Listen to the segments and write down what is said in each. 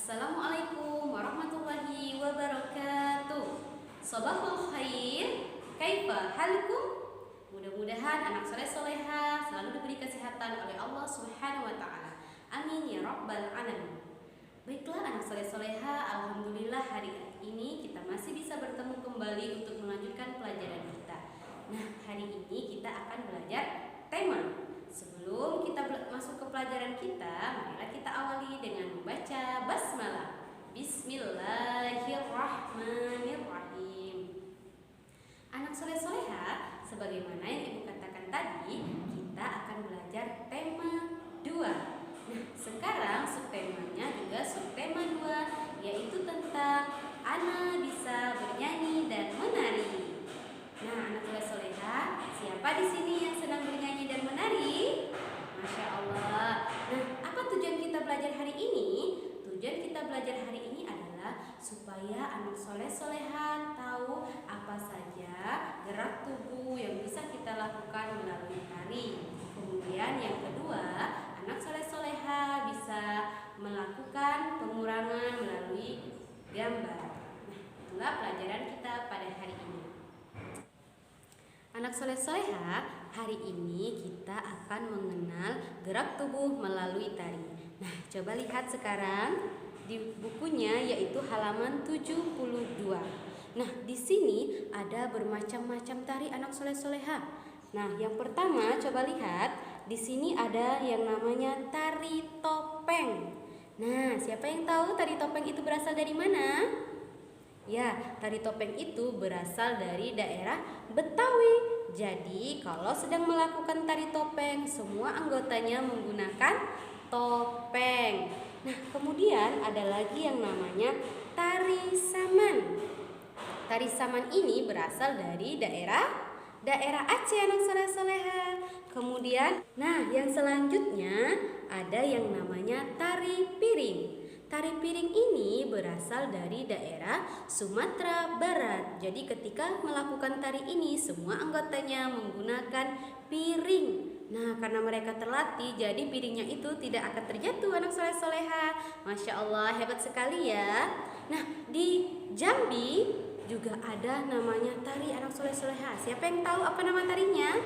Assalamualaikum warahmatullahi wabarakatuh. Sabahul khair. Kaifa halukum? Mudah-mudahan anak soleh soleha selalu diberi kesehatan oleh Allah Subhanahu wa taala. Amin ya rabbal alamin. Baiklah anak soleh soleha, alhamdulillah hari ini kita masih bisa bertemu kembali untuk melanjutkan pelajaran kita. Nah, hari ini kita akan belajar tema. Sebelum kita masuk ke pelajaran kita, marilah kita awali dengan membaca basmalah. Bismillahirrahmanirrahim. Anak soleh soleha, sebagaimana yang ibu katakan tadi, kita akan belajar tema 2. Nah, sekarang subtemanya juga subtema 2, yaitu tentang Ana bisa bernyanyi dan menari. Nah, anak soleh soleha, siapa di sini yang senang bernyanyi dan menari? Masya Allah. Nah, apa tujuan kita belajar hari ini? Tujuan kita belajar hari ini adalah supaya anak soleh soleha tahu apa saja gerak tubuh yang bisa kita lakukan melalui tari. Kemudian yang kedua, anak soleh soleha bisa melakukan pengurangan melalui gambar. Nah, itulah pelajaran kita pada hari ini. Anak soleh soleha, hari ini kita akan mengenal gerak tubuh melalui tari. Nah, coba lihat sekarang di bukunya, yaitu halaman 72. Nah, di sini ada bermacam-macam tari anak soleh soleha. Nah, yang pertama coba lihat, di sini ada yang namanya tari topeng. Nah, siapa yang tahu tari topeng itu berasal dari mana? Ya, tari topeng itu berasal dari daerah Betawi. Jadi, kalau sedang melakukan tari topeng, semua anggotanya menggunakan topeng. Nah, kemudian ada lagi yang namanya tari saman. Tari saman ini berasal dari daerah Aceh anak soleh-soleha. Kemudian, nah yang selanjutnya ada yang namanya tari piring. Tari piring ini berasal dari daerah Sumatera Barat. Jadi ketika melakukan tari ini, semua anggotanya menggunakan piring. Nah, karena mereka terlatih, jadi piringnya itu tidak akan terjatuh anak soleh-soleha. Masya Allah, hebat sekali ya. Nah, di Jambi juga ada namanya tari anak soleh-soleha. Siapa yang tahu apa nama tarinya?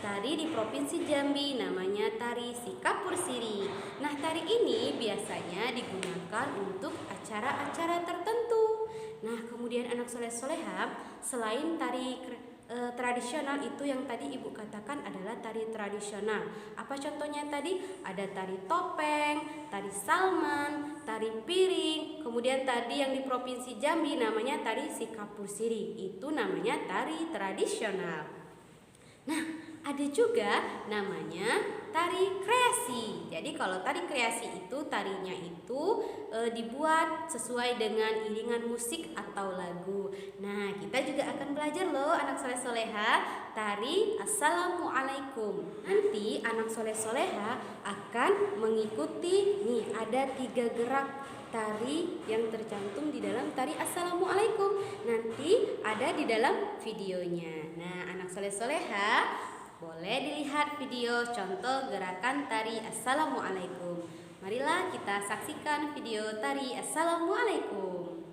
Tari di Provinsi Jambi namanya tari Sikapur Siri. Nah, tari ini biasanya digunakan untuk acara-acara tertentu. Nah, kemudian anak soleh-soleha, selain tari tradisional itu yang tadi ibu katakan adalah tari tradisional. Apa contohnya tadi? Ada tari topeng, tari salman, tari piring. Kemudian tadi yang di Provinsi Jambi namanya tari Sikapur Siri. Itu namanya tari tradisional. Nah, ada juga namanya tari kreasi. Jadi kalau tari kreasi itu tarinya itu dibuat sesuai dengan iringan musik atau lagu. Nah, kita juga akan belajar loh anak soleh-soleha tari Assalamualaikum. Nanti anak soleh-soleha akan mengikuti, nih ada 3 gerak tari yang tercantum di dalam tari Assalamualaikum. Nanti ada di dalam videonya. Nah, anak soleh-soleha, boleh dilihat video contoh gerakan tari Assalamualaikum. Marilah kita saksikan video tari Assalamualaikum.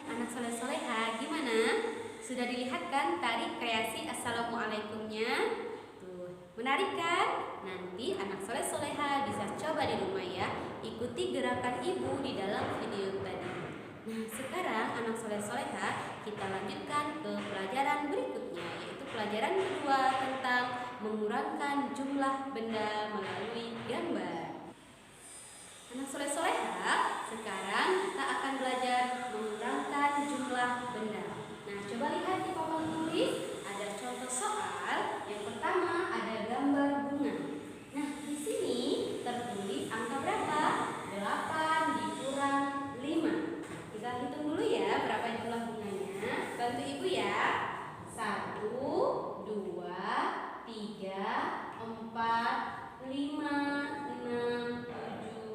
anak soleh soleha, gimana? Sudah dilihat kan tari kreasi assalamualaikumnya? Tuh, menarik kan? Nanti anak soleh soleha bisa coba di rumah ya. Ikuti gerakan ibu di dalam video tadi. Nah, sekarang anak soleh soleha, kita lanjutkan ke pelajaran berikutnya, yaitu pelajaran kedua tentang mengurangkan jumlah benda melalui gambar. Anak soleh soleha, sekarang kita akan belajar mengurangkan jumlah benda. Nah, coba lihat di papan tulis, ada contoh soal. Yang pertama ada gambar bunga. Nah, di sini tertulis angka berapa? 8 dikurang 5. Kita hitung dulu ya berapa jumlah bunganya. Bantu ibu ya. 1, 2, 3, 4, 5, 6,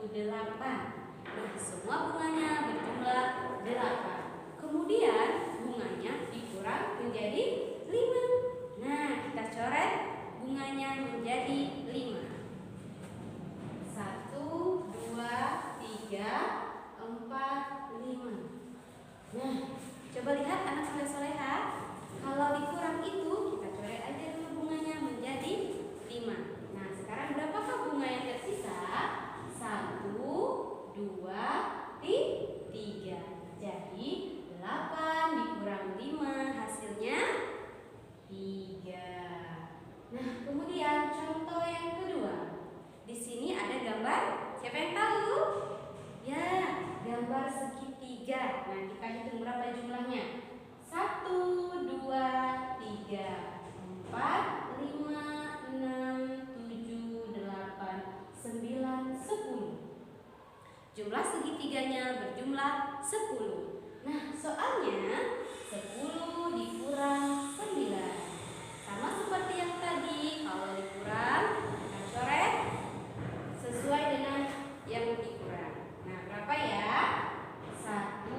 7, 8. Nah, semua bunganya berjumlah 8. Kemudian bunganya dikurang menjadi 5. Nah, kita coret bunganya menjadi 5. 1, 2, 3, 4, 5. Nah, coba lihat anak soleh-soleha. Kalau dikurang itu, kita coret aja dulu bunganya menjadi 5. Nah, sekarang berapakah bunga yang tersisa? 1, 2, 3. Jadi 8 dikurang 5 hasilnya 3. Nah, kemudian contoh yang kedua. Di sini ada gambar, siapa yang tahu? Ya, gambar segitiga. Nah, kita hitung berapa jumlahnya. 1, 2, 3, 4, 5, 6, 7, 8, 9, 10. Jumlah segitiganya berjumlah 10. Nah, soalnya 10 dikurang 9. Sama seperti yang tadi, kalau dikurang kita coret sesuai dengan yang dikurang. Nah, berapa ya? 1,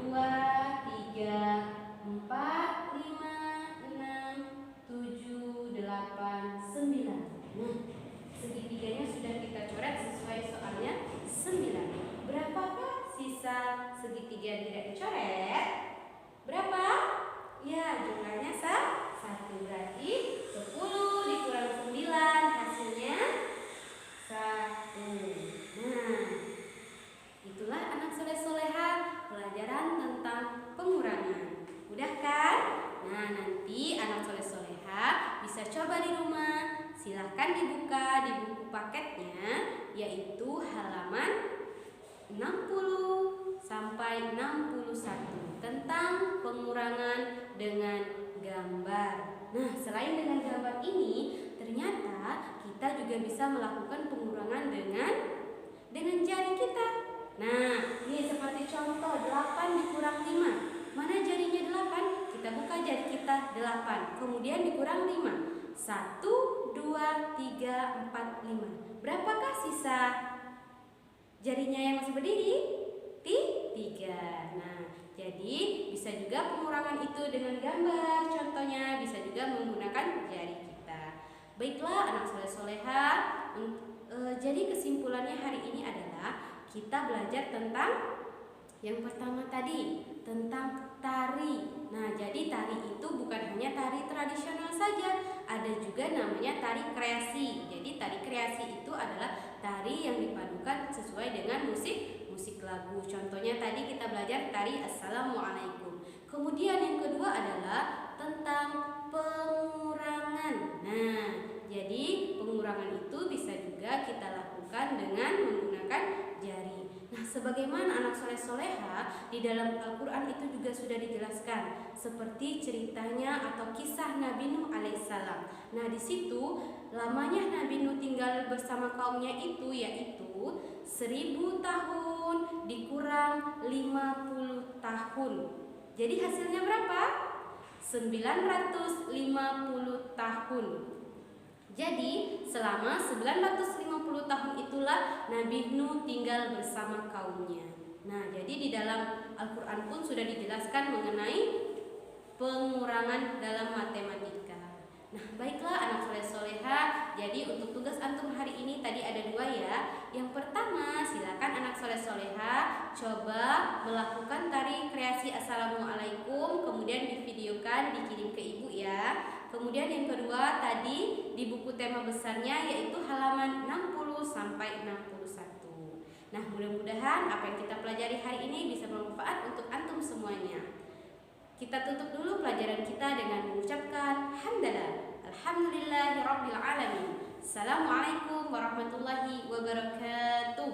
2, 3, 4, 5, 6, 7, 8, 9. Nah, segitiganya sudah kita coret sesuai soalnya 9. Berapakah sisa segitiga yang tidak dicoret? Berapa? Ya, jumlahnya 1. Berarti 10 dikurang 9 hasilnya 1. Nah, itulah anak soleh-soleha pelajaran tentang pengurangan. Mudah kan? Nah, nanti anak soleh-soleha bisa coba di rumah. Silahkan dibuka di buku paketnya, yaitu halaman 60 sampai 61 tentang pengurangan dengan gambar. Nah, selain dengan gambar ini, ternyata kita juga bisa melakukan pengurangan dengan jari kita. Nah, ini seperti contoh 8 dikurang 5. Mana jarinya 8? Kita buka jari kita 8. Kemudian dikurang 5. 1, 2, 3, 4, 5. Berapakah sisa jarinya yang masih berdiri? 3. Nah, jadi bisa juga pengurangan itu dengan gambar. Contohnya bisa juga menggunakan jari kita. Baiklah anak soleh-soleha, jadi kesimpulannya hari ini adalah kita belajar tentang yang pertama tadi, tentang tari. Nah, jadi tari itu bukan hanya tari tradisional saja, ada juga namanya tari kreasi. Jadi tari kreasi itu adalah tari yang dipadukan sesuai dengan musik lagu. Contohnya tadi kita belajar tari assalamualaikum. Kemudian yang kedua adalah tentang pengurangan. Nah, jadi pengurangan itu bisa juga kita lakukan dengan menggunakan jari. Nah, sebagaimana anak soleh-soleha di dalam Al-Quran itu juga sudah dijelaskan, seperti ceritanya atau kisah Nabi Nuh alaihissalam. Nah, di situ lamanya Nabi Nuh tinggal bersama kaumnya itu yaitu 1000 tahun dikurang 50 tahun. Jadi hasilnya berapa? 950 tahun. Jadi selama 950 tahun itulah Nabi Nuh tinggal bersama kaumnya. Nah, jadi di dalam Al-Quran pun sudah dijelaskan mengenai pengurangan dalam matematika. Nah, baiklah anak soleh-soleha. Jadi untuk tugas antum hari ini tadi ada 2 ya. Yang pertama, silakan anak soleh-soleha coba melakukan tari kreasi Assalamualaikum, kemudian divideokan, dikirim ke ibu ya. Kemudian yang kedua tadi di buku tema besarnya yaitu halaman 60 sampai 61. Nah, mudah-mudahan apa yang kita pelajari hari ini bisa bermanfaat untuk antum semuanya. Kita tutup dulu pelajaran kita dengan mengucapkan hamdalah. Alhamdulillahirabbil alamin. Assalamualaikum warahmatullahi wabarakatuh.